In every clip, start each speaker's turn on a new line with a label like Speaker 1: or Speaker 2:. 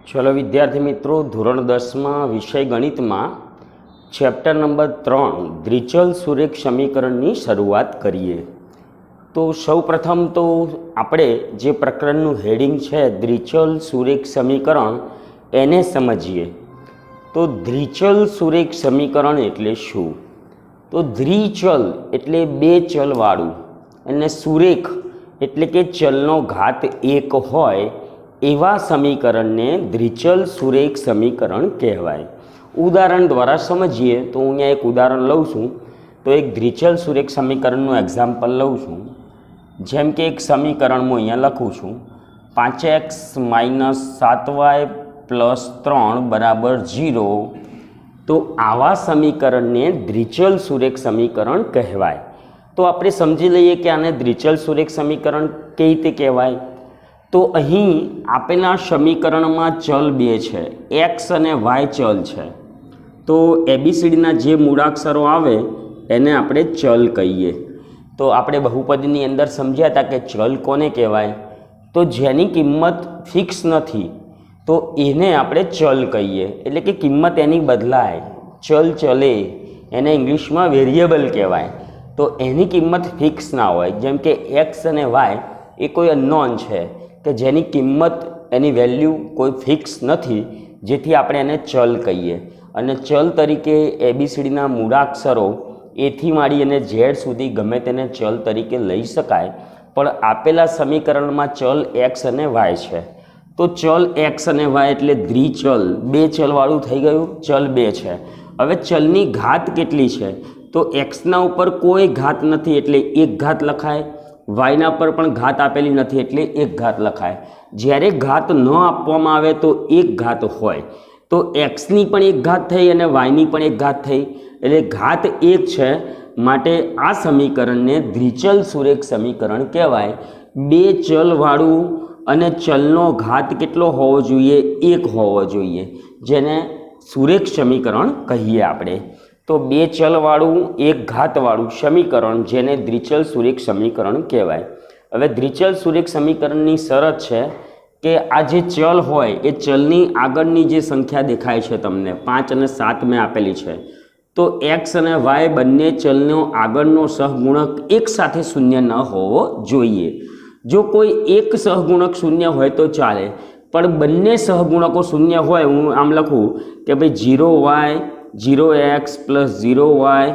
Speaker 1: चलो विद्यार्थी मित्रों, धोरण 10 में विषय गणित में चैप्टर नंबर 3 द्विचल सुरेख समीकरण की शुरुआत करिए। तो सौ प्रथम तो आपणे जे प्रकरणનું हेडिंग है द्विचल सुरेख समीकरण एने समझीए। तो द्विचल सुरेख समीकरण एटले शुं? तो द्विचल एटले बे चलवाळुं अने सुरेख एटले के चलनो घात एक होय एवा समीकरण ने द्विचल सुरेख समीकरण कहेवाय। उदाहरण द्वारा समझिए तो हूँ एक उदाहरण लઉં છું। तो एक द्विचल सुरेख समीकरणનું एग्जाम्पल लઉં છું। जेम के एक समीकरण मैं अहींया लखुं छुं 5x - 7y + 3 बराबर 0। तो आवा समीकरण ने द्विचल सुरेख समीकरण कहेवाय। तो आपणे समझी लईए कि आने द्विचल सुरेख समीकरण केवी रीते कहेवाय। तो अहीं आपेला समीकरण में चल बे छे, एक्स अने वाय चल छे। तो एबीसीडीना जे मूळाक्षरो आवे एने आपणे चल कहीए। तो आपणे बहुपदीनी अंदर समझ्या था कि चल कोने कहेवाय। तो जेनी किंमत फिक्स नथी तो एने आपणे चल कहीए, एटले कि किंमत एनी बदलाय, चल चले, एने इंग्लिश में वेरिएबल कहेवाय। तो एनी किंमत फिक्स ना होय। जेम के एक्स अने वाय ए कोई अननोन है कि जेनी किंमत एनी वेल्यू कोई फिक्स नहीं, जेथी आपणे एने चल कहीए। अने चल तरीके एबीसीडीना मूळाक्षरो ए थी मांडी अने झेड सुधी गमे तेने चल तरीके लई शकाय। पण आपेला समीकरण में चल एक्स अने वाय छे। तो चल एक्स अने वाय एटले द्विचल, बे चलवाळुं थई गयुं, चल बे छे। हवे चलनी घात केटली छे? तो एक्सना उपर कोई घात नहीं एटले एक घात लखाय, वायना पर पण घात आपेली नहीं एटले एक घात लखाय। ज्यारे घात न आपवामां आवे तो एक घात होय। तो एक्सनी पण एक घात थई अने वायनी पण एक घात थई, एटले घात एक छे, माटे आ समीकरण ने द्विचल सुरेख समीकरण कहेवाय। बे चलवाळुं अने चलनो घात केटलो होवो जोईए? एक होवो जोईए, जेने सुरेख समीकरण कहीए आपणे। तो बे चलवाळुं एक घातवाळुं समीकरण जेने द्विचल सुरेख समीकरण कहेवाय। हवे द्विचल सुरेख समीकरणनी शरत छे कि आ जे चल होय ए चलनी आगळनी जे संख्या देखाय छे तमने 5 અને 7 में आपेली छे। तो एक्स अने वाय बंने चलनो आगळनो सहगुणक एक साथे शून्य न होवो जोईए। जो कोई एक सहगुणक शून्य होय तो चाले, पण बंने सहगुणको शून्य होय, हूँ आम लखूँ कि भाई 0y 0x + 0y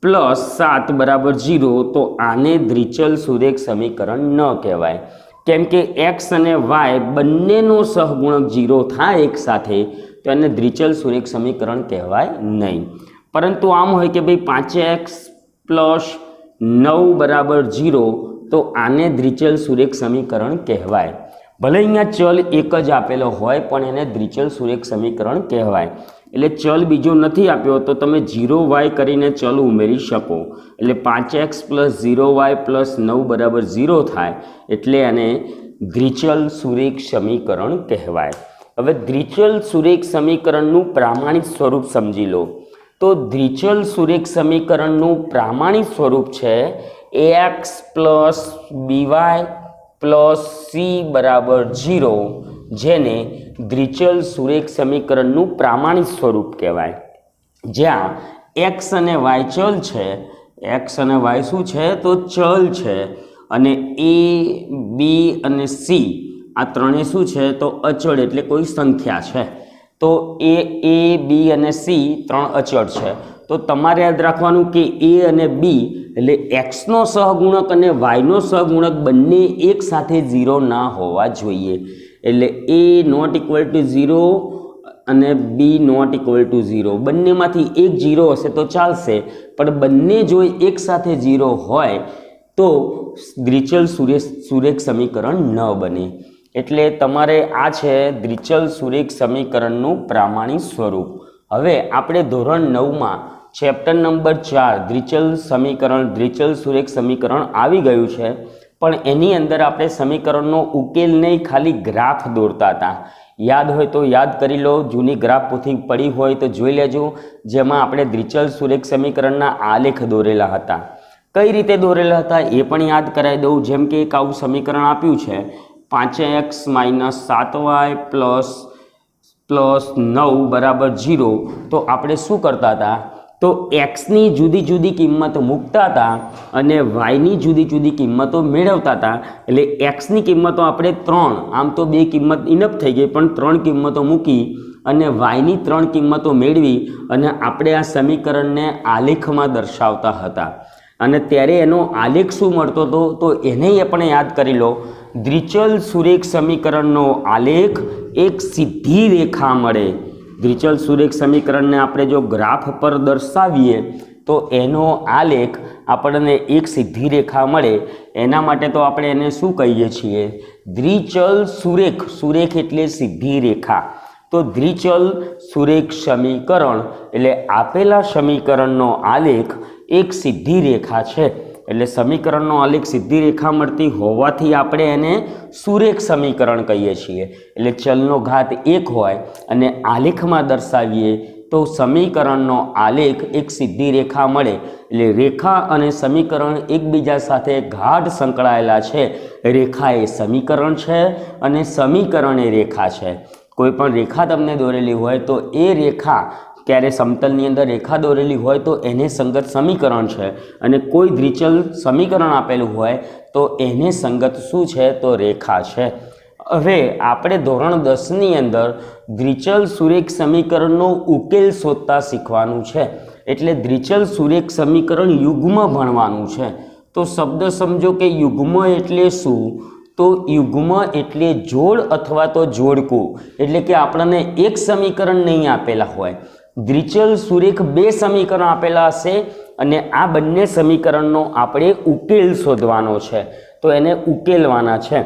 Speaker 1: + 7 बराबर 0। तो आने द्विचल सुरेख समीकरण न कहेवाय, केम के एक्स अने वाय बंनेनो सहगुणक 0 थाय एक साथे, तो आने द्विचल सुरेख समीकरण कहेवाय नहीं। परंतु आम होय कि भाई 5x + 9 बराबर 0। तो आने द्विचल सुरेख समीकरण कहेवाय। भले अहींया चल एक ज आपेलो होय पण एने द्विचल सुरेख समीकरण कहेवाय। एटले चल बीजो नहीं आप्यो तो तमे 0y करीने चल उमेरी शको। एटले 5x + 0y + 9 बराबर 0 थाय, एटले आने द्विचल सुरेख समीकरण कहेवाय। हवे द्विचल सुरेख समीकरणनुं प्रामाणिक स्वरूप समझी लो। तो द्विचल सुरेख समीकरणनुं प्रामाणिक स्वरूप छे ax + by + c बराबर 0, जेने द्विचल सुरेख समीकरणनुं प्रामाणिक स्वरूप कहेवाय। ज्यां एक्स अने वाय चल छे, एक्स अने वाय शुं छे? तो चल छे, अने ए बी अने सी आ त्रणेय शुं छे? तो अचल, एटले कोई संख्या छे। तो ए बी अने सी त्रण अचल छे। तो तमारे याद राखवानुं कि ए अने बी एटले एक्स नो सहगुणक अने वाय नो सहगुणक बंने एक साथे 0 ना होवा जोईए। एटले ए ≠ 0 अने बी ≠ 0, बंनेमांथी एक 0 हशे तो चालशे, पण बंने जो एक साथे 0 होय तो द्विचल सुरेख समीकरण न बने। एटले तमारे आ छे द्विचल सुरेख समीकरणनुं प्रामाणिक स्वरूप। हवे आपणे धोरण 9 में चैप्टर नंबर 4 द्विचल सुरेख समीकरण आवी गयुं छे, पण एनी अंदर आपणे समीकरणनो उकेल नहीं, खाली ग्राफ दौरता था। याद होय तो याद करी लो, जूनी ग्राफ पोथी पड़ी होय तो जोई लेजो, जेमां आपणे द्विचल सुरेख समीकरणना आलेख दौरेला हता। कई रीते दौरेला हता ए पण याद करावी दऊं। जेम के एक आवुं समीकरण आप्युं छे 5x - 7y + પ્લસ 9 બરાબર 0, તો આપણે શું કરતા હતા, તો એક્સની જુદી જુદી કિંમત મૂકતા હતા અને વાયની જુદી જુદી કિંમતો મેળવતા હતા. એટલે એક્સની કિંમતો આપણે 3, આમ તો 2 કિંમત ઇનફ થઈ ગઈ, પણ 3 કિંમતો મૂકી અને વાયની 3 કિંમતો મેળવી અને આપણે આ સમીકરણને આલેખમાં દર્શાવતા હતા. અને ત્યારે એનો આલેખ શું મળતો હતો, તો એને આપણે યાદ કરી લો. દ્વિચલ સુરેખ સમીકરણનો આલેખ એક સીધી રેખા મળે. દ્વિચલ સુરેખ સમીકરણને આપણે જો ગ્રાફ પર દર્શાવીએ તો એનો આલેખ આપણને એક સીધી રેખા મળે. એના માટે તો આપણે એને શું કહીએ છીએ, દ્વિચલ સુરેખ. સુરેખ એટલે સીધી રેખા. તો દ્વિચલ સુરેખ સમીકરણ એટલે આપેલા સમીકરણનો આલેખ એક સીધી રેખા છે. એટલે સમીકરણનો આલેખ સીધી રેખા મળતી હોવાથી આપણે એને સુરેખ સમીકરણ કહીએ છીએ. એટલે ચલનો ઘાત 1 હોય અને આલેખમાં દર્શાવીએ તો સમીકરણનો આલેખ એક સીધી રેખા મળે. એટલે રેખા અને સમીકરણ એકબીજા સાથે ગાઢ સંકળાયેલા છે. રેખા એ સમીકરણ છે અને સમીકરણ એ રેખા છે. કોઈ પણ રેખા તમને દોરેલી હોય તો એ રેખા ક્યારે સમતલની અંદર રેખા દોરેલી હોય તો એને સંગત સમીકરણ છે, અને કોઈ દ્વિચલ સમીકરણ આપેલું હોય તો એને સંગત શું છે, તો રેખા છે. હવે આપણે ધોરણ 10ની અંદર દ્વિચલ સુરેખ સમીકરણનો ઉકેલ શોધતા શીખવાનું છે. એટલે દ્વિચલ સુરેખ સમીકરણ યુગ્મ ભણવાનું છે. તો શબ્દ સમજો કે યુગ્મ એટલે શું, તો યુગ્મ એટલે જોડ અથવા તો જોડકું. એટલે કે આપણને એક સમીકરણ નહીં આપેલા હોય, દ્વિચલ સુરેખ 2 સમીકરણ આપેલા હશે અને આ બંને સમીકરણનો આપણે ઉકેલ શોધવાનો છે. તો એને ઉકેલવાના છે.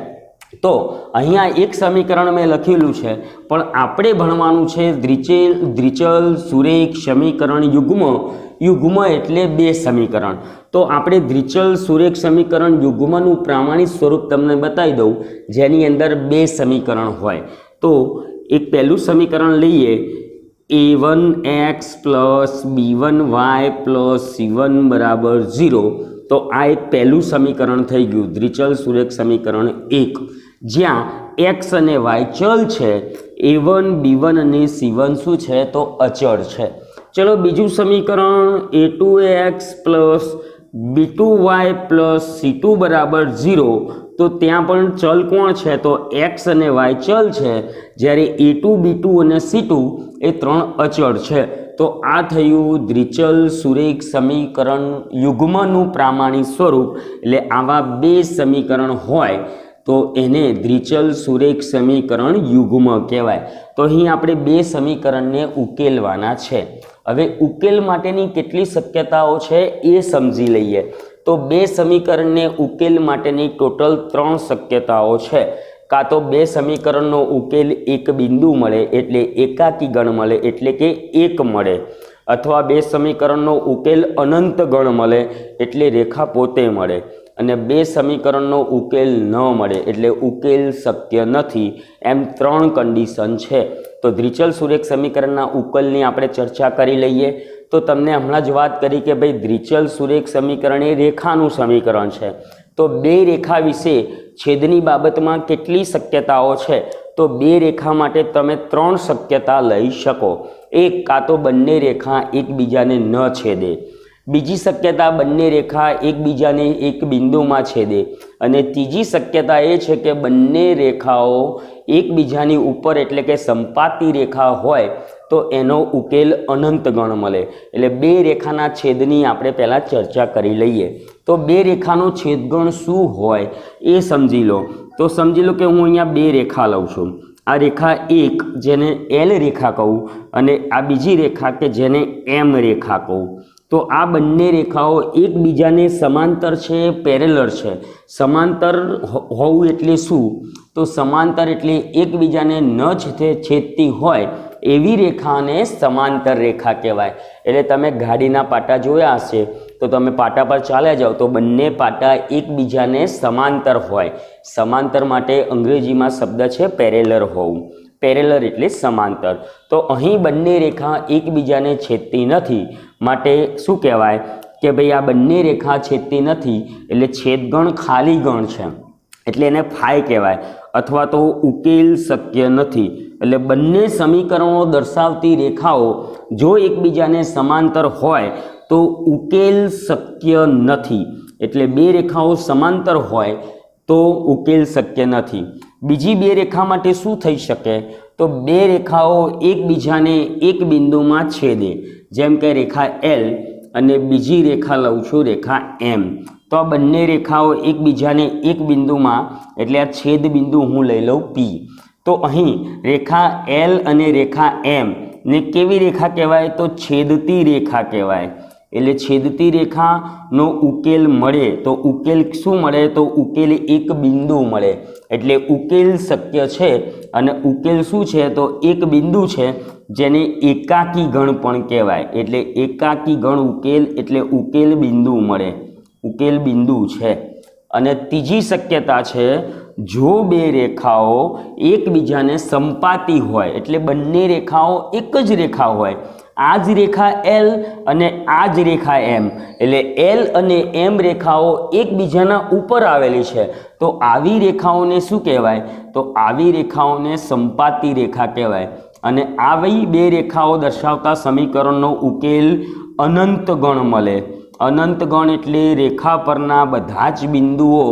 Speaker 1: તો અહીંયા એક સમીકરણ મેં લખેલું છે, પણ આપણે ભણવાનું છે દ્વિચલ સુરેખ સમીકરણ યુગ્મ. યુગ્મ એટલે 2 સમીકરણ. તો આપણે દ્વિચલ સુરેખ સમીકરણ યુગ્મનું પ્રામાણિક સ્વરૂપ તમને બતાવી દઉં, જેની અંદર 2 સમીકરણ હોય. તો એક પહેલું સમીકરણ લઈએ, a1x plus b1y plus c1 બરાબર 0. તો આ એક પહેલું સમીકરણ થઈ ગયું, દ્વિચલ સુરેખ સમીકરણ 1, જ્યાં x અને y ચલ છે, a1 b1 અને c1 શું છે, તો અચળ છે. ચલો બીજું સમીકરણ a2x plus b2y plus c2 બરાબર 0. તો ત્યાં પણ ચલ કોણ છે, તો x અને y ચલ છે, જ્યારે a2 b2 અને c2 એ 3 અચળ છે. તો આ થયું દ્વિચલ સુરેખ સમીકરણ યુગ્મનું પ્રામાણિક સ્વરૂપ. એટલે આવા 2 સમીકરણ હોય તો એને દ્વિચલ સુરેખ સમીકરણ યુગ્મ કહેવાય. તો અહીં આપણે 2 સમીકરણને ઉકેલવાના છે. હવે ઉકેલ માટેની કેટલી શક્યતાઓ છે એ સમજી લઈએ. તો 2 સમીકરણને ઉકેલ માટેની ટોટલ 3 શક્યતાઓ છે. કાં તો 2 સમીકરણનો ઉકેલ એક બિંદુ મળે એટલે એકાકી ગણ મળે એટલે કે 1 મળે, અથવા 2 સમીકરણનો ઉકેલ અનંત ગણ મળે એટલે રેખા પોતે મળે, અને 2 સમીકરણનો ઉકેલ ન મળે એટલે ઉકેલ શક્ય નથી. એમ 3 કન્ડિશન છે. તો દ્વિચલ સુરેખ સમીકરણના ઉકેલની આપણે ચર્ચા કરી લઈએ. તો તમને હમણાં જ વાત કરી કે ભાઈ દ્વિચલ સુરેખ સમીકરણ એ રેખાનું સમીકરણ છે. તો 2 રેખા વિશે છેદની બાબતમાં કેટલી શક્યતાઓ છે, તો 2 રેખા માટે તમે 3 શક્યતા લઈ શકો. એક, કાં તો બંને રેખા એકબીજાને ન છેદે. બીજી શક્યતા, બંને રેખા એકબીજાને એક બિંદુમાં છેદે. અને ત્રીજી શક્યતા એ છે કે બંને રેખાઓ એકબીજાની ઉપર એટલે કે સંપાતી રેખા હોય તો એનો ઉકેલ અનંત ગણ મળે. એટલે 2 રેખાના છેદની આપણે પહેલાં ચર્ચા કરી લઈએ. તો 2 રેખાનો છેદગણ શું હોય એ સમજી લો. તો સમજી લો કે હું અહીંયા 2 રેખા લઉં છું. આ રેખા 1 જેને L રેખા કહું, અને આ બીજી રેખા કે જેને M રેખા કહું. તો આ બંને રેખાઓ એકબીજાને સમાંતર છે, પેરેલર છે. સમાંતર હોવું એટલે શું, તો સમાંતર એટલે એકબીજાને ન છેદતી હોય એવી રેખાને સમાંતર રેખા કહેવાય. એટલે તમે ગાડીના પાટા જોયા હશે તો તમે પાટા પર ચાલ્યા જાઓ તો બંને પાટા એકબીજાને સમાંતર હોય. સમાંતર માટે અંગ્રેજીમાં શબ્દ છે પેરેલર હોવું. પેરેલર એટલે સમાંતર. તો અહીં બંને રેખા એકબીજાને છેદતી નથી, માટે શું કહેવાય કે ભાઈ આ બંને રેખા છેદતી નથી એટલે છેદગણ ખાલી ગણ છે. એટલે એને ફાઈ કહેવાય, અથવા તો ઉકેલ શક્ય નથી. એટલે બંને સમીકરણો દર્શાવતી રેખાઓ જો એકબીજાને સમાંતર હોય તો ઉકેલ શક્ય નથી. એટલે બે રેખાઓ સમાંતર હોય તો ઉકેલ શક્ય નથી. બીજી બે રેખા માટે શું થઈ શકે? તો બે રેખાઓ એકબીજાને એક બિંદુમાં છેદે, જેમ કે રેખા L અને બીજી રેખા લઉં છું રેખા M. તો આ બંને રેખાઓ એકબીજાને એક બિંદુમાં, એટલે આ છેદ બિંદુ હું લઈ લઉં P. તો અહીં રેખા L અને રેખા M ને કેવી રેખા કહેવાય? તો છેદતી રેખા કહેવાય. એટલે છેદતી રેખાનો ઉકેલ મળે તો ઉકેલ શું મળે? તો ઉકેલ એક બિંદુ મળે. એટલે ઉકેલ શક્ય છે. અને ઉકેલ શું છે? તો એક બિંદુ છે, જેને એકાકી ગણ પણ કહેવાય. એટલે એકાકી ગણ ઉકેલ એટલે ઉકેલ બિંદુ મળે, ઉકેલ બિંદુ છે. અને ત્રીજી શક્યતા છે, જો બે રેખાઓ એકબીજાને સંપાતી હોય, એટલે બંને રેખાઓ એક જ રેખા હોય, આ જ રેખા L અને આ જ રેખા M, એટલે L અને M રેખાઓ એકબીજાના ઉપર આવેલી છે, તો આવી રેખાઓને શું કહેવાય? તો આવી રેખાઓને સંપાતી રેખા કહેવાય. અને આવી બે રેખાઓ દર્શાવતા સમીકરણનો ઉકેલ અનંત ગણ મળે. અનંત ગણ એટલે રેખા પરના બધા જ બિંદુઓ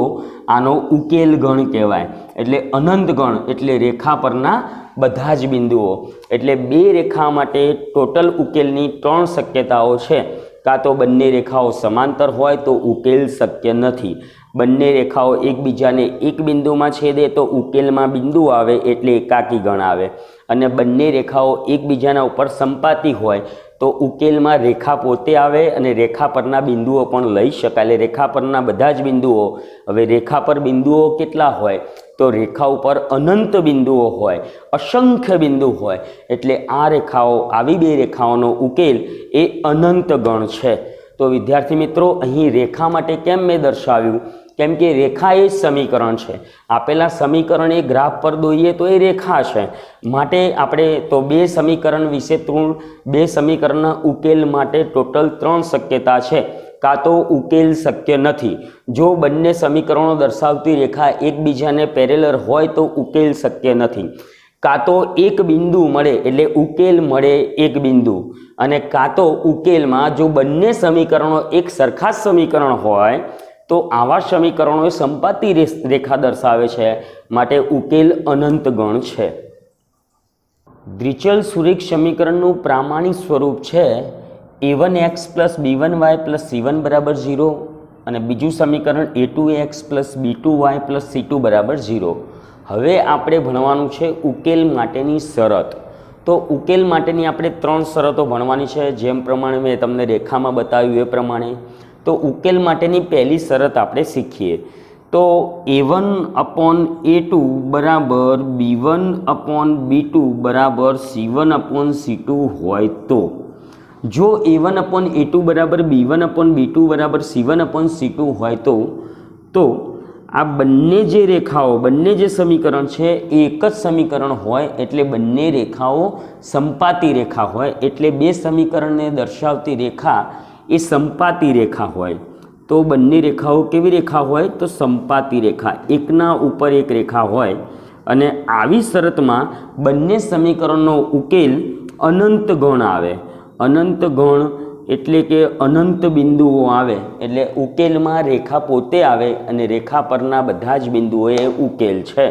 Speaker 1: આનો ઉકેલ ગણ કહેવાય. એટલે અનંત ગણ એટલે રેખા પરના બધા જ બિંદુઓ. એટલે બે રેખા માટે ટોટલ ઉકેલની 3 શક્યતાઓ છે. કાં તો બંને રેખાઓ સમાંતર હોય તો ઉકેલ શક્ય નથી, બંને રેખાઓ એકબીજાને એક બિંદુમાં છેદે તો ઉકેલમાં બિંદુ આવે એટલે એકાકી ગણ આવે, અને બંને રેખાઓ એકબીજાના ઉપર સંપાતી હોય તો ઉકેલમાં રેખા પોતે આવે અને રેખા પરના બિંદુઓ પણ લઈ શકાય. એટલે રેખા પરના બધા જ બિંદુઓ. હવે રેખા પર બિંદુઓ કેટલા હોય? તો રેખા ઉપર અનંત બિંદુઓ હોય, અસંખ્ય બિંદુ હોય. એટલે આ રેખાઓ, આવી બે રેખાઓનો ઉકેલ એ અનંત ગણ છે. તો વિદ્યાર્થી મિત્રો, અહીં રેખા માટે કેમ મેં દર્શાવ્યું? કેમ કે રેખા એ સમીકરણ છે. આપેલા સમીકરણ એ ગ્રાફ પર દોરીએ તો એ રેખા છે. માટે આપણે તો બે સમીકરણ વિશે બે સમીકરણના ઉકેલ માટે ટોટલ 3 શક્યતા છે. કાં તો ઉકેલ શક્ય નથી, જો બંને સમીકરણો દર્શાવતી રેખા એકબીજાને પેરેલલ હોય તો ઉકેલ શક્ય નથી. કાં તો એક બિંદુ મળે એટલે ઉકેલ મળે એક બિંદુ, અને કાં તો ઉકેલમાં જો બંને સમીકરણો એક સરખા સમીકરણ હોય તો આવા સમીકરણો સંપાતી રેખા દર્શાવે છે, માટે ઉકેલ અનંત ગણ છે. દ્વિચલ-સુરેખ સમીકરણનું પ્રામાણિક સ્વરૂપ છે a1x + b1y + c1 = 0, અને બીજું સમીકરણ a2x + b2y + c2 = 0. હવે આપણે ભણવાનું છે ઉકેલ માટેની શરત. તો ઉકેલ માટેની આપણે 3 શરતો ભણવાની છે, જેમ પ્રમાણે મેં તમને રેખામાં બતાવ્યું એ પ્રમાણે. તો ઉકેલ માટેની પહેલી શરત આપણે શીખીએ. તો a1/a2 = b1/b2 = c1/c2 હોય તો, જો a1/a2 = b1/b2 = c1/c2 હોય તો આ બંને જે રેખાઓ, બંને જે સમીકરણ છે એ એક જ સમીકરણ હોય, એટલે બંને રેખાઓ સંપાતી રેખા હોય. એટલે બે સમીકરણને દર્શાવતી રેખા એ સંપાતી રેખા હોય. તો બંને રેખાઓ કેવી રેખા હોય? તો સંપાતી રેખા, એકના ઉપર એક રેખા હોય. અને આવી શરતમાં બંને સમીકરણનો ઉકેલ અનંત ગણ આવે. અનંત ગણ એટલે કે અનંત બિંદુઓ આવે, એટલે ઉકેલમાં રેખા પોતે આવે અને રેખા પરના બધા જ બિંદુઓ એ ઉકેલ છે.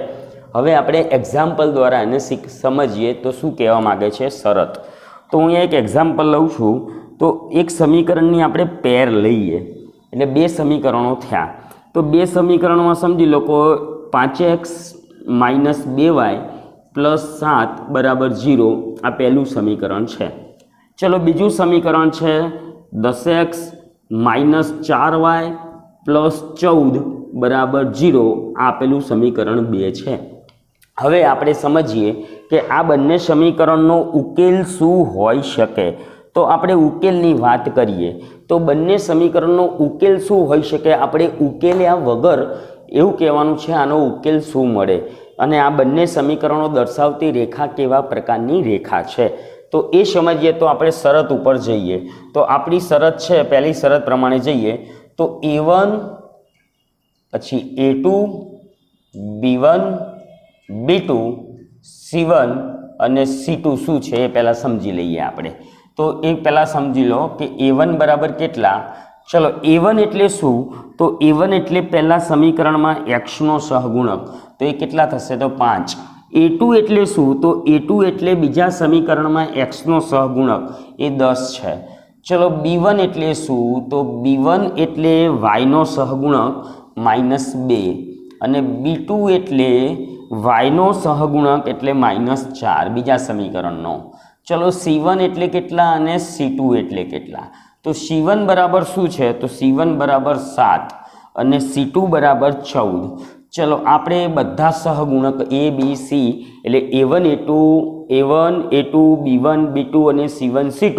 Speaker 1: હવે આપણે એક્ઝામ્પલ દ્વારા એને સમજીએ તો શું કહેવા માગે છે શરત. તો હું એક એક્ઝામ્પલ લઉં છું. તો એક સમીકરણની આપણે પેર લઈએ, એટલે બે સમીકરણો થયા. તો બે સમીકરણોમાં સમજી લો કે 5x - 2y + 7 = 0, આ પહેલું સમીકરણ છે. ચલો બીજું સમીકરણ છે 10x - 4y + 14 = 0, આ આપેલું સમીકરણ 2 છે. હવે આપણે સમજીએ કે આ બંને સમીકરણનો ઉકેલ શું હોઈ શકે. તો આપણે ઉકેલની વાત કરીએ તો બંને સમીકરણનો ઉકેલ શું હોઈ શકે? આપણે ઉકેલ્યા વગર એવું કહેવાનું છે આનો ઉકેલ શું મળે, અને આ બંને સમીકરણો દર્શાવતી રેખા કેવા પ્રકારની રેખા છે. તો એ સમજીએ તો આપણે શરત ઉપર જઈએ. તો આપણી શરત છે, પહેલી શરત પ્રમાણે જઈએ તો a1 પછી a2 B1 B2 C1 અને C2 શું છે એ પહેલાં સમજી લઈએ આપણે. તો એ પહેલાં સમજી લો કે A1 બરાબર કેટલા. ચલો A1 એટલે શું, તો A1 એટલે પહેલાં સમીકરણમાં x નો સહગુણક, તો એ કેટલા થશે તો 5. A2 એટલે શું, તો A2 એટલે બીજા સમીકરણમાં x નો સહગુણક, એ 10 છે. ચલો B1 એટલે શું, તો B1 એટલે y નો સહગુણક -2 અને B2 એટલે y નો સહગુણક એટલે -4 બીજા સમીકરણનો. ચલો C1 એટલે કેટલા અને C2 એટલે કેટલા, તો C1 બરાબર શું છે, તો C1 બરાબર 7 અને C2 બરાબર 14. ચલો આપણે બધા સહગુણક A B C એટલે A1 A2 B1 B2 અને C1 C2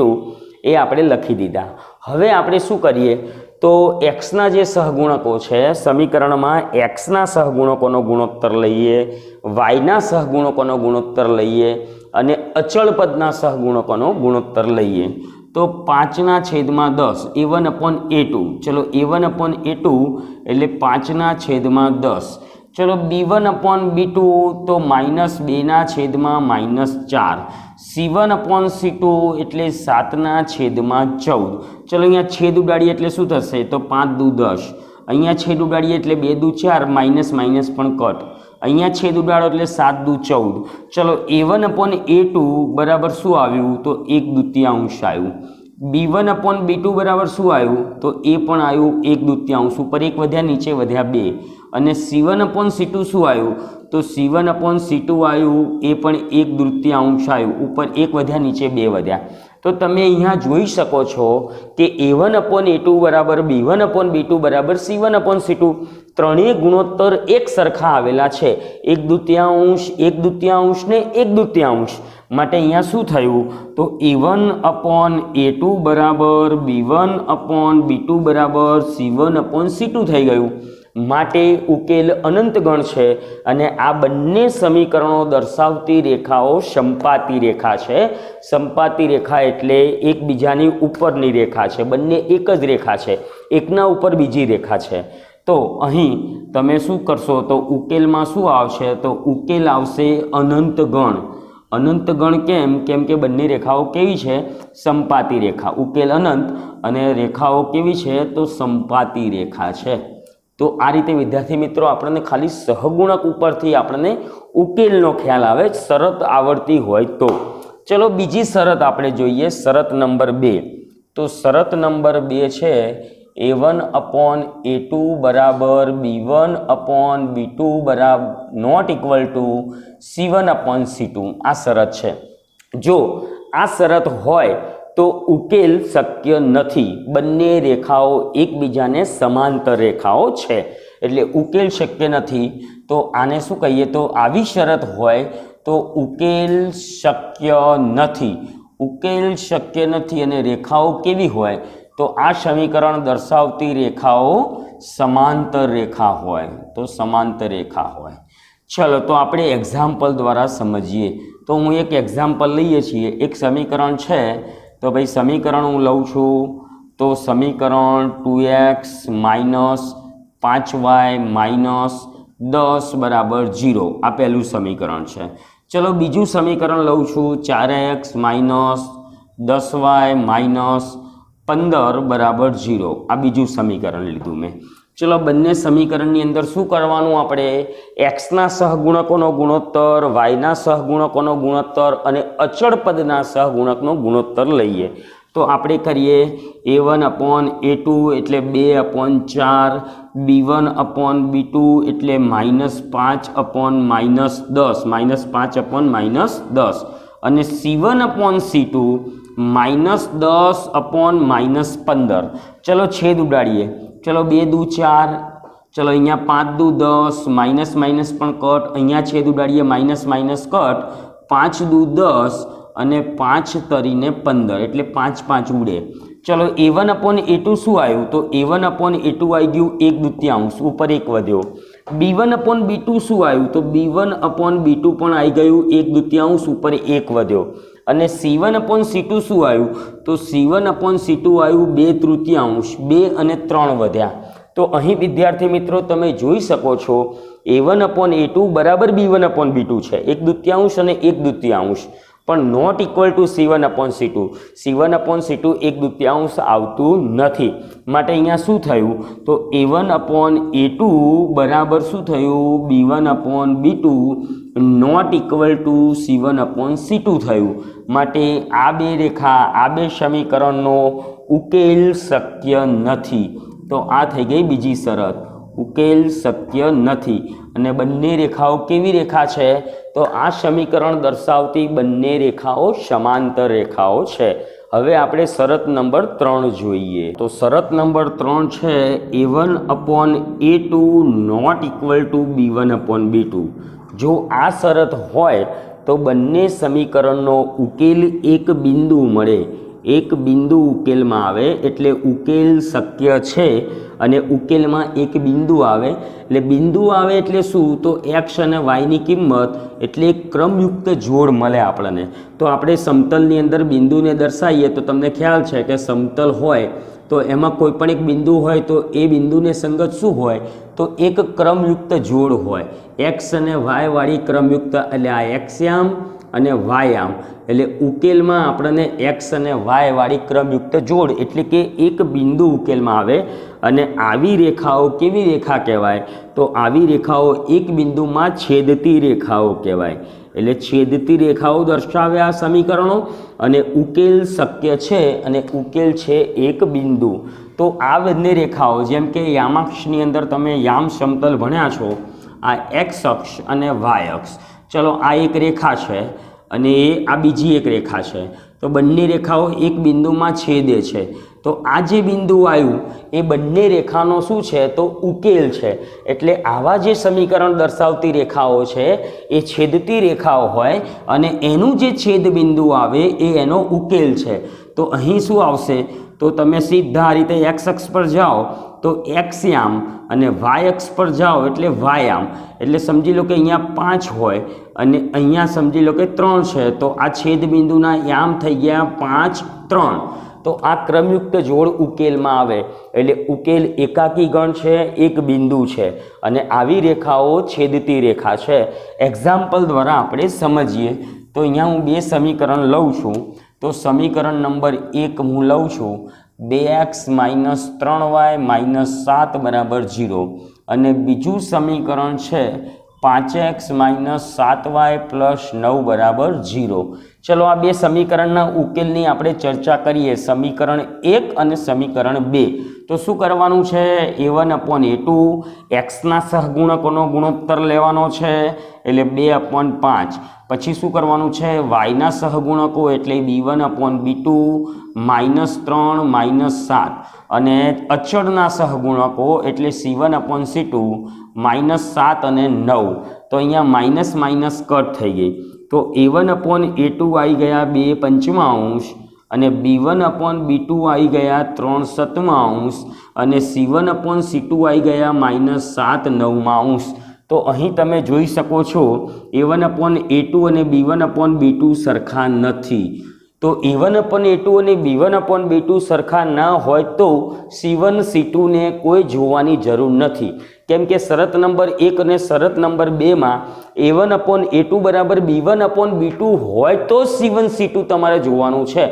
Speaker 1: એ આપણે લખી દીધા. હવે આપણે શું કરીએ, તો xના જે સહગુણકો છે સમીકરણમાં xના સહગુણકોનો ગુણોત્તર લઈએ, yના સહગુણકોનો ગુણોત્તર લઈએ અને અચળ પદના સહગુણકોનો ગુણોત્તર લઈએ. તો 5/10 A1/A2. ચલો A1/A2 એટલે 5/10. ચલો B1/B2 તો -2/4. C1/C2 એટલે 7/14. ચલો અહીંયા છેદ ઉડાડીએ એટલે શું થશે, તો 5 દુ 10. અહીંયા છેદ ઉડાડીએ એટલે 2 દુ 4, માઇનસ પણ કટ. અહીંયા છેદ ઉડાડો એટલે 7 દુ 14. ચલો A1/A2 બરાબર શું આવ્યું, તો 1/2 આવ્યું. B1/B2 બરાબર શું આવ્યું, તો એ પણ આવ્યું 1/2. ઉપર 1 વધ્યા, નીચે વધ્યા 2. અને C1/C2 શું આવ્યું, તો C1/C2 આવ્યું એ પણ 1/2 આવ્યું. ઉપર 1 વધ્યા, નીચે 2 વધ્યા. તો તમે અહીંયા જોઈ શકો છો કે A1/A2 બરાબર B1/B2 બરાબર C1/C2 ત્રણેય ગુણોત્તર એક સરખા આવેલા છે, 1/2 1/2 ને 1/2. માટે અહીંયા શું થયું, તો A1/A2 બરાબર B1/B2 બરાબર C1/C2 થઈ ગયું. માટે ઉકેલ અનંત ગણ છે અને આ બંને સમીકરણો દર્શાવતી રેખાઓ સંપાતી રેખા છે. સંપાતી રેખા એટલે એકબીજાની ઉપરની રેખા છે, બંને એક જ રેખા છે, એકના ઉપર બીજી રેખા છે. તો અહીં તમે શું કરશો, તો ઉકેલમાં શું આવશે, તો ઉકેલ આવશે અનંત ગણ. અનંત ગણ કેમ કે બંને રેખાઓ કેવી છે, સંપાતી રેખા. ઉકેલ અનંત અને રેખાઓ કેવી છે, તો સંપાતી રેખા છે. તો આ રીતે વિદ્યાર્થી મિત્રો આપણને ખાલી સહગુણક ઉપરથી આપણને ઉકેલનો ખ્યાલ આવે, શરત આવડતી હોય તો. ચલો બીજી શરત આપણે જોઈએ, શરત નંબર 2. તો શરત નંબર 2 છે A1/A2 બરાબર B1/B2 બરાબર નોટ ઇક્વલ ટુ C1/C2. આ શરત છે. જો આ શરત હોય તો ઉકેલ શક્ય નથી. બંને રેખાઓ એકબીજાને સમાંતર રેખાઓ છે એટલે ઉકેલ શક્ય નથી. તો આને શું કહીએ, તો આવી શરત હોય તો ઉકેલ શક્ય નથી. ઉકેલ શક્ય નથી અને રેખાઓ કેવી હોય, તો આ સમીકરણ દર્શાવતી રેખાઓ સમાંતર રેખા હોય, તો સમાંતર રેખા હોય. ચલો તો આપણે એક્ઝામ્પલ દ્વારા સમજીએ. તો હું એક એક્ઝામ્પલ લઈએ છીએ. એક સમીકરણ છે, તો ભાઈ સમીકરણ હું લઉં છું, તો સમીકરણ 2x - 5y - 10 બરાબર 0. આ પહેલું સમીકરણ છે. ચલો બીજું સમીકરણ લઉં છું, 4x - 10y - 15 બરાબર 0. આ બીજું સમીકરણ લીધું મેં. ચલો બંને સમીકરણની અંદર શું કરવાનું, આપણે એક્સના સહગુણકોનો ગુણોત્તર, વાયના સહગુણકોનો ગુણોત્તર અને અચળ પદના સહગુણકનો ગુણોત્તર લઈએ. તો આપણે કરીએ A1/A2 એટલે 2/4, B1/B2 એટલે -5/10 -5/10 અને C1/C2 -10/-15. ચલો છેદ ઉડાડીએ. ચલો 2 દુ 4. ચલો અહીંયા 5 દુ 10, માઇનસ પણ કટ. અહીંયા છેદ ઉડાડીએ, માઇનસ કટ. 5 દુ 10 અને 5 તરીને 15 એટલે 5 ઉડે. ચલો A1/A2 શું આવ્યું, તો A1/A2 આવી ગયું 1/2, ઉપર 1 વધ્યો. B1/B2 શું આવ્યું, તો B1/B2 પણ આવી ગયું 1/2, ઉપર 1 વધ્યો. અને C1/C2 શું આવ્યું, તો C1/C2 આવ્યું 2/3, 2 અને 3 વધ્યા. તો અહીં વિદ્યાર્થી મિત્રો તમે જોઈ શકો છો A1 અપોન A2 બરાબર B1 અપોન B2 છે, 1/2 અને 1/2, પણ not equal to C1 upon C2. C1 upon C2 1/2 આવતું નથી. માટે અહીંયા શું થયું? તો A1 અપોન A2 બરાબર શું થયું? B1 upon B2 not equal to C1 upon C2 થયું. માટે આ બે રેખા, આ બે સમીકરણનો ઉકેલ શક્ય નથી. તો આ થઈ ગઈ બીજી શરત, ઉકેલ શક્ય નથી. અને બંને રેખાઓ કેવી રેખા છે? તો આ સમીકરણ દર્શાવતી બંને રેખાઓ સમાંતર રેખાઓ છે. હવે આપણે શરત નંબર 3 જોઈએ. તો શરત નંબર 3 છે A1 upon A2 not equal to B1 upon B2. જો આ શરત હોય તો બંને સમીકરણનો ઉકેલ એક બિંદુ મળે. એક બિંદુ ઉકેલમાં આવે એટલે ઉકેલ શક્ય છે. અને ઉકેલમાં એક બિંદુ આવે એટલે બિંદુ આવે એટલે શું? તો x અને yની કિંમત એટલે એક ક્રમયુક્ત જોડ મળે આપણને. તો આપણે સમતલની અંદર બિંદુને દર્શાવીએ તો તમને ખ્યાલ છે કે સમતલ હોય તો એમાં કોઈ પણ એક બિંદુ હોય તો એ બિંદુને સંગત શું હોય? તો એક ક્રમયુક્ત જોડ હોય. x અને y વાળી ક્રમયુક્ત એટલે આ x આમ અને y આમ, એટલે ઉકેલમાં આપણને x અને y વાળી ક્રમયુક્ત જોડ એટલે કે એક બિંદુ ઉકેલમાં આવે. અને આવી રેખાઓ કેવી રેખા કહેવાય? તો આવી રેખાઓ એક બિંદુમાં છેદતી રેખાઓ કહેવાય. એટલે છેદતી રેખાઓ દર્શાવે આ સમીકરણો અને ઉકેલ શક્ય છે અને ઉકેલ છે એક બિંદુ. તો આ બંને રેખાઓ જેમ કે યામાક્ષની અંદર તમે યામ સમતલ ભણ્યા છો, આ x અક્ષ અને y અક્ષ, ચલો આ એક રેખા છે અને આ બીજી એક રેખા છે. તો બંને રેખાઓ એક બિંદુમાં છેદે છે. તો આ જે બિંદુ આવ્યું એ બંને રેખાનો શું છે? તો ઉકેલ છે. એટલે આવા જે સમીકરણ દર્શાવતી રેખાઓ છે એ છેદતી રેખાઓ હોય અને એનું જે છેદ બિંદુ આવે એ એનો ઉકેલ છે. તો અહીં શું આવશે? તો તમે સીધા આ રીતે x અક્ષ પર જાઓ તો x આમ અને y અક્ષ પર જાઓ એટલે y આમ. એટલે સમજી લો કે અહીંયા 5 હોય અને અહીંયા સમજી લો કે 3 છે. તો આ છેદ બિંદુના યામ થઈ ગયા 5, 3. તો આ ક્રમયુક્ત જોડ ઉકેલમાં આવે એટલે ઉકેલ એકાકી ગણ છે, એક બિંદુ છે અને આવી રેખાઓ છેદતી રેખા છે. એક્ઝામ્પલ દ્વારા આપણે સમજીએ. તો અહીંયા હું બે સમીકરણ લઉં છું. તો સમીકરણ નંબર 1 હું લઉં છું 2x - 3y - 7 બરાબર 0 અને બીજું સમીકરણ છે 5x - 7y + 9 બરાબર 0. ચલો આ બે સમીકરણના ઉકેલની આપણે ચર્ચા કરીએ. સમીકરણ 1 અને સમીકરણ 2. તો શું કરવાનું છે? A1 અપોન A2 xના સહગુણકોનો ગુણોત્તર લેવાનો છે એટલે 2/5. પછી શું કરવાનું છે? yના સહગુણકો એટલે B1 અપોન B2 -3 -7 અને અચળના સહગુણકો એટલે C1 અપોન C2 -7 અને 9. તો અહીંયા માઇનસ માઇનસ કટ થઈ ગઈ. તો A1 અપોન A2 આવી ગયા 2/5 અને B1 અપોન B2 આવી ગયા 3/7 અને C1 અપોન C2 આવી ગયા -7/9. તો અહીં તમે જોઈ શકો છો A1 અપોન A2 અને B1 અપોન B2 સરખા નથી. તો A1 અપોન A2 અને B1 અપોન B2 સરખા ના હોય તો C1 C2 ને કોઈ જોવાની જરૂર નથી. કેમ કે શરત નંબર 1 અને શરત નંબર 2માં A1 અપોન A2 બરાબર B1 અપોન B2 હોય તો C1 C2 તમારે જોવાનું છે.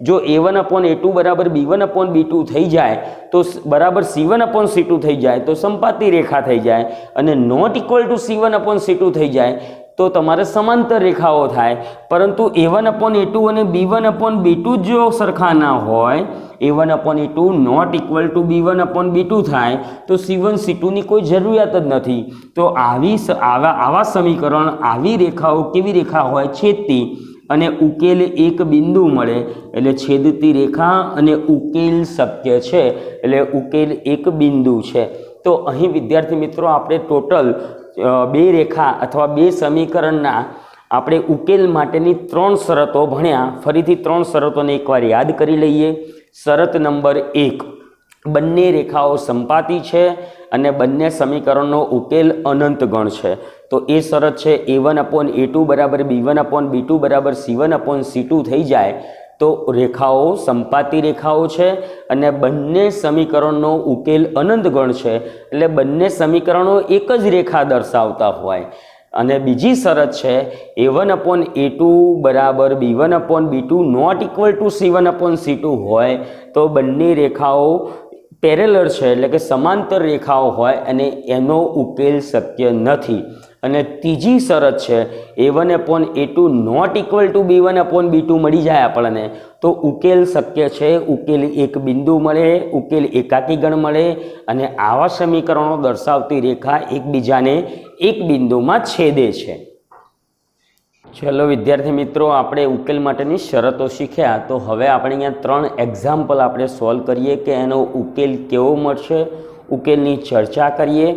Speaker 1: જો A1 અપોન A2 બરાબર B1 અપોન B2 થઈ જાય તો બરાબર C1 અપોન C2 થઈ જાય તો સંપાતી રેખા થઈ જાય અને not equal to C1 upon C2 થઈ જાય તો તમારે સમાંતર રેખાઓ થાય. પરંતુ A1 અપોન A2 અને B1 અપોન B2 જો સરખા ના હોય, A1 upon A2 not equal to B1 upon B2 થાય તો C1 C2ની કોઈ જરૂરિયાત જ નથી. તો આવા સમીકરણ, આવી રેખાઓ કેવી રેખા હોય? છેદતી. અને ઉકેલ એક બિંદુ મળે એટલે છેદતી રેખા અને ઉકેલ શક્ય છે એટલે ઉકેલ એક બિંદુ છે. તો અહીં વિદ્યાર્થી મિત્રો આપણે ટોટલ બે રેખા અથવા બે સમીકરણના આપણે ઉકેલ માટેની 3 શરતો ભણ્યા. ફરીથી 3 શરતોને એકવાર યાદ કરી લઈએ. શરત નંબર 1, બંને રેખાઓ સંપાતી છે અને બંને સમીકરણનો ઉકેલ અનંત ગણ છે. તો એ શરત છે A1 અપોન A2 બરાબર B1 અપોન B2 બરાબર C1 અપોન C2 થઈ જાય તો રેખાઓ સંપાતી રેખાઓ છે અને બંને સમીકરણનો ઉકેલ અનંત ગણ છે, એટલે બંને સમીકરણો એક જ રેખા દર્શાવતા હોય. અને બીજી શરત છે a1/a2 બરાબર b1/b2 not equal two c1/c2 હોય તો બંને રેખાઓ પેરેલર છે, એટલે કે સમાંતર રેખાઓ હોય અને એનો ઉકેલ શક્ય નથી. અને ત્રીજી શરત છે a1/a2 not equal two b1/b2 મળી જાય આપણને તો ઉકેલ શક્ય છે, ઉકેલ એક બિંદુ મળે, ઉકેલ એકાકી ગણ મળે અને આવા સમીકરણો દર્શાવતી રેખા એકબીજાને એક બિંદુમાં છેદે છે. ચલો વિદ્યાર્થી મિત્રો, આપણે ઉકેલ માટેની શરતો શીખ્યા. તો હવે આપણે અહીંયા 3 એક્ઝામ્પલ આપણે સોલ્વ કરીએ કે એનો ઉકેલ કેવો મળશે, ઉકેલની ચર્ચા કરીએ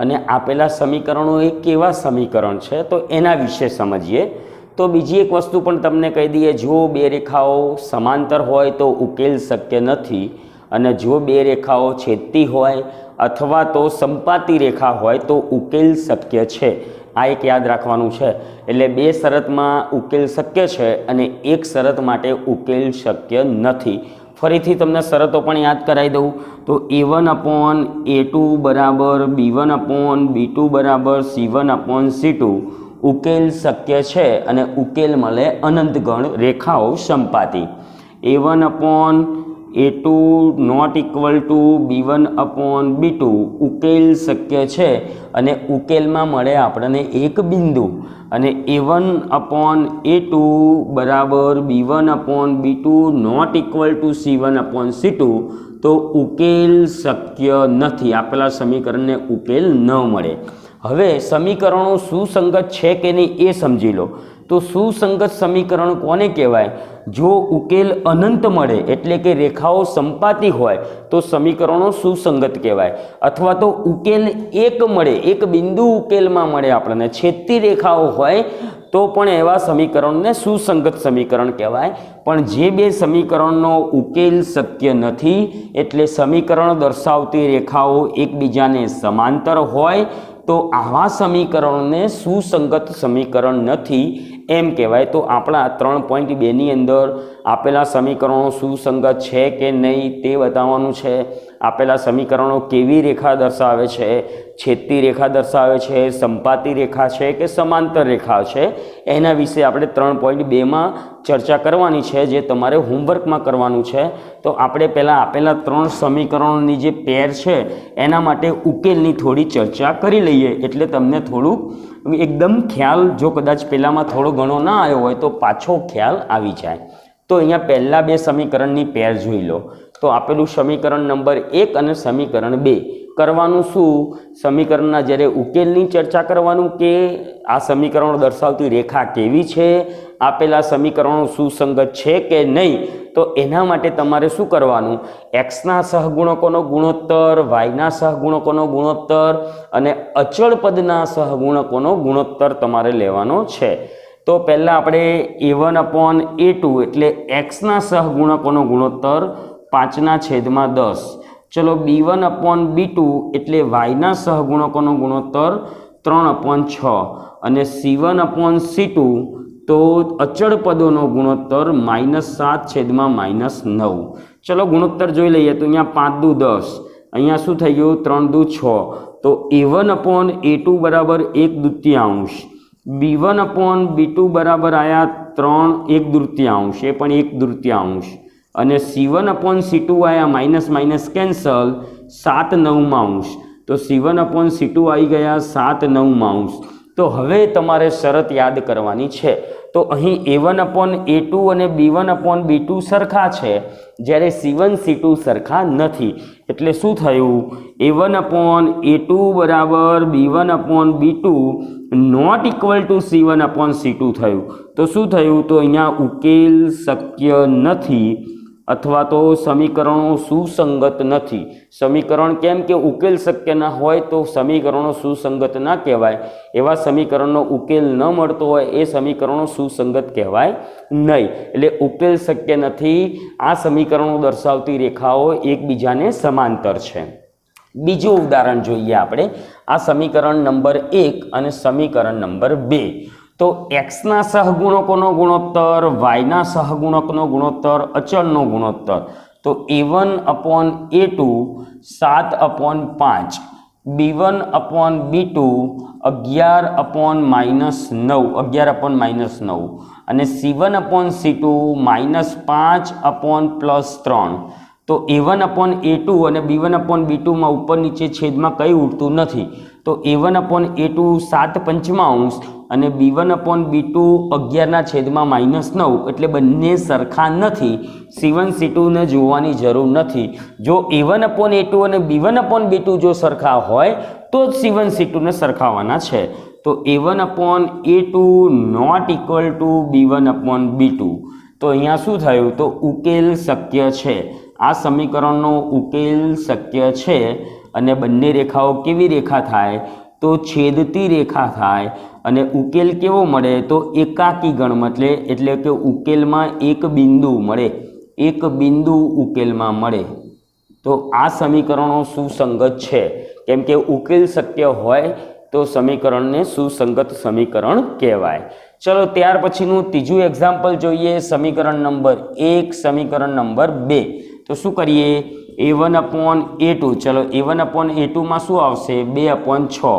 Speaker 1: અને આપેલા સમીકરણો એ કેવા સમીકરણ છે તો એના વિશે સમજીએ. તો બીજી એક વસ્તુ પણ તમને કહી દઈએ, જો બે રેખાઓ સમાંતર હોય તો ઉકેલ શક્ય નથી અને જો બે રેખાઓ છેદતી હોય અથવા તો સંપાતી રેખા હોય તો ઉકેલ શક્ય છે. આ એક યાદ રાખવાનું છે. એટલે બે શરતમાં ઉકેલ શક્ય છે અને એક શરત માટે ઉકેલ શક્ય નથી. ફરીથી તમને શરતો પણ યાદ કરાવી દઉં તો a1/a2 બરાબર b1/b2 બરાબર c1/c2 ઉકેલ શક્ય છે અને ઉકેલ મળે અનંત ગણ રેખાઓ સંપાતી. a1/a2 not equal two b1/b2 ઉકેલ શક્ય છે અને ઉકેલમાં મળે આપણને એક બિંદુ. અને a1/a2 બરાબર b1/b2 not equal two c1/c2 તો ઉકેલ શક્ય નથી. આપેલા સમીકરણને ઉકેલ ન મળે. હવે સમીકરણો સુસંગત છે કે નહીં એ સમજી લો. તો સુસંગત સમીકરણ કોને કહેવાય? જો ઉકેલ અનંત મળે એટલે કે રેખાઓ સંપાતી હોય તો સમીકરણો સુસંગત કહેવાય. અથવા તો ઉકેલ એક મળે, એક બિંદુ ઉકેલમાં મળે આપણને, છેદતી રેખાઓ હોય તો પણ એવા સમીકરણને સુસંગત સમીકરણ કહેવાય. પણ જે બે સમીકરણનો ઉકેલ શક્ય નથી એટલે સમીકરણ દર્શાવતી રેખાઓ એકબીજાને સમાંતર હોય તો આવા સમીકરણને સુસંગત સમીકરણ નથી એમ કહેવાય. તો આપણા 3.2ની અંદર આપેલા સમીકરણો સુસંગત છે કે નહીં તે બતાવવાનું છે. આપેલા સમીકરણો કેવી રેખા દર્શાવે છે, છેદતી રેખા દર્શાવે છે, સંપાતી રેખા છે કે સમાંતર રેખા છે, એના વિશે આપણે 3.2માં ચર્ચા કરવાની છે, જે તમારે હોમવર્કમાં કરવાનું છે. તો આપણે પહેલાં આપેલા 3 સમીકરણોની જે પેર છે એના માટે ઉકેલની થોડી ચર્ચા કરી લઈએ, એટલે તમને થોડુંક એકદમ ખ્યાલ, જો કદાચ પહેલાંમાં થોડો ઘણો ના આવ્યો હોય તો પાછો ખ્યાલ આવી જાય. તો અહીંયા પહેલાં બે સમીકરણની પેર જોઈ લો. તો આપેલું સમીકરણ નંબર 1 અને સમીકરણ 2. કરવાનું શું? સમીકરણના જ્યારે ઉકેલની ચર્ચા કરવાનું કે આ સમીકરણો દર્શાવતી રેખા કેવી છે, આપેલા સમીકરણો સુસંગત છે કે નહીં. તો એના માટે તમારે શું કરવાનું? એક્સના સહગુણકોનો ગુણોત્તર, વાયના સહગુણકોનો ગુણોત્તર અને અચળ પદના સહગુણકોનો ગુણોત્તર તમારે લેવાનો છે. તો પહેલાં આપણે a1/a2 એટલે એક્સના સહગુણકોનો ગુણોત્તર 5/10. ચલો b1/b2 એટલે વાયના સહગુણકોનો ગુણોત્તર 3/6 અને c1/c2 તો અચળ પદોનો ગુણોત્તર -7/-9. ચલો ગુણોત્તર જોઈ લઈએ. તો અહીંયા 5 દુ 10, અહીંયા શું થઈ ગયું? 3 દુ 6. તો a1/a2 બરાબર 1/2, b1/b2 બરાબર આયા 3/1/2, એ પણ 1/2, અને c1/c2 આયા માઇનસ માઇનસ કેન્સલ 7/9. તો c1/c2 આવી ગયા 7/9. તો હવે તમારે શરત યાદ કરવાની છે. તો અહીં a1/a2 અને b1/b2 સરખા છે, જ્યારે c1 c2 સરખા નથી. એટલે શું થયું? a1/a2 બરાબર b1/b2 not equal two c1/c2 થયું. તો શું થયું? તો અહીંયા ઉકેલ શક્ય નથી અથવા તો સમીકરણો સુસંગત નથી. સમીકરણ કેમ કે ઉકેલ શક્ય ના હોય તો સમીકરણો સુસંગત ના કહેવાય. એવા સમીકરણનો ઉકેલ ન મળતો હોય એ સમીકરણો સુસંગત કહેવાય નહીં. એટલે ઉકેલ શક્ય નથી. આ સમીકરણો દર્શાવતી રેખાઓ એકબીજાને સમાંતર છે. બીજું ઉદાહરણ જોઈએ આપણે. આ સમીકરણ નંબર 1 અને સમીકરણ નંબર 2. તો એક્સના સહગુણકોનો ગુણોત્તર, વાયના સહગુણકનો ગુણોત્તર, અચળનો ગુણોત્તર. તો a1/a2 7/5, b1/b2 11/-9 અને c1/c2 -5/+3. તો a1/a2 અને b1/b2 માં ઉપર નીચે છેદમાં કંઈ ઉડતું નથી. તો a1/a2 7/5 અને b1/b2 11/-9, એટલે બંને સરખા નથી. c1 c2 ને જોવાની જરૂર નથી. જો a1/a2 અને b1/b2 જો સરખા હોય તો જ c1 c2 ને સરખાવવાના છે. તો a1/a2 not equal two b1/b2. તો અહીંયા શું થયું? તો ઉકેલ શક્ય છે. આ સમીકરણનો ઉકેલ શક્ય છે. અને બંને રેખાઓ કેવી રેખા થાય? તો છેદતી રેખા થાય. અને ઉકેલ કેવો મળે? તો એકાકી ગણ, એટલે કે ઉકેલમાં એક બિંદુ મળે. એક બિંદુ ઉકેલમાં મળે. તો આ સમીકરણો સુસંગત છે. કેમ કે ઉકેલ શક્ય હોય તો સમીકરણને સુસંગત સમીકરણ કહેવાય. ચલો ત્યાર પછીનું ત્રીજું એક્ઝામ્પલ જોઈએ. સમીકરણ નંબર 1, સમીકરણ નંબર 2. તો શું કરીએ? a1/a2. ચલો a1/a2 માં શું આવશે? 2/6.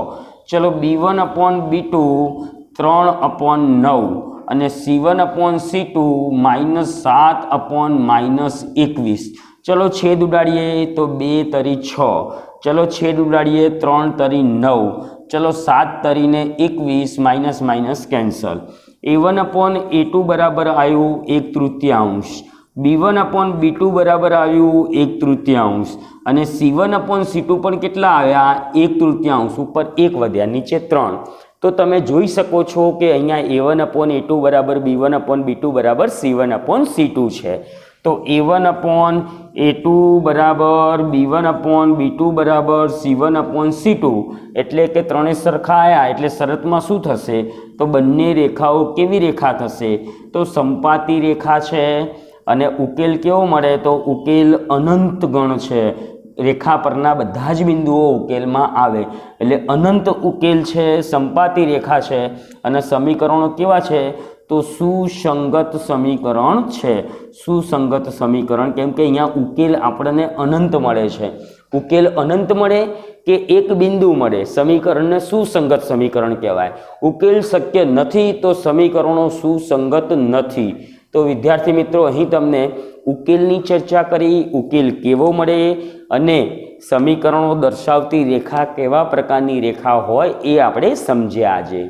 Speaker 1: ચલો b1/b2 3/9 અને c1/c2 -7/-21. ચલો છેદ ઉડાડીએ. તો 2 તરી 6. ચલો છેદ ઉડાડીએ. 3 તરી 9. ચલો 7 તરીને 21 - કેન્સલ. a1/a2 બરાબર આવ્યું 1/3. b1/b2 બરાબર આવ્યું 1/3 અને c1/c2 પણ કેટલા આવ્યા? 1/3. ઉપર 1 વધ્યા, નીચે 3. તો તમે જોઈ શકો છો કે અહીંયા a1/a2 બરાબર b1/b2 બરાબર c1/c2 છે. તો a1/a2 બરાબર b1/b2 બરાબર c1/c2, એટલે કે ત્રણે સરખા આવ્યા. એટલે શરતમાં શું થશે? તો બંને રેખાઓ કેવી રેખા થશે? તો સંપાતી રેખા છે. અને ઉકેલ કેવો મળે? તો ઉકેલ અનંત ગણ છે. રેખા પરના બધા જ બિંદુઓ ઉકેલમાં આવે. એટલે અનંત ઉકેલ છે, સંપાતી રેખા છે અને સમીકરણો કેવા છે? તો સુસંગત સમીકરણ છે. સુસંગત સમીકરણ, કેમ કે અહીંયા ઉકેલ આપણને અનંત મળે છે. ઉકેલ અનંત મળે કે એક બિંદુ મળે, સમીકરણને સુસંગત સમીકરણ કહેવાય. ઉકેલ શક્ય નથી તો સમીકરણો સુસંગત નથી. તો વિદ્યાર્થી મિત્રો, અહીં તમને ઉકેલની ચર્ચા કરી, ઉકેલ કેવો મળે અને સમીકરણો દર્શાવતી રેખા કેવા પ્રકારની રેખા હોય એ આપણે સમજ્યા આજે.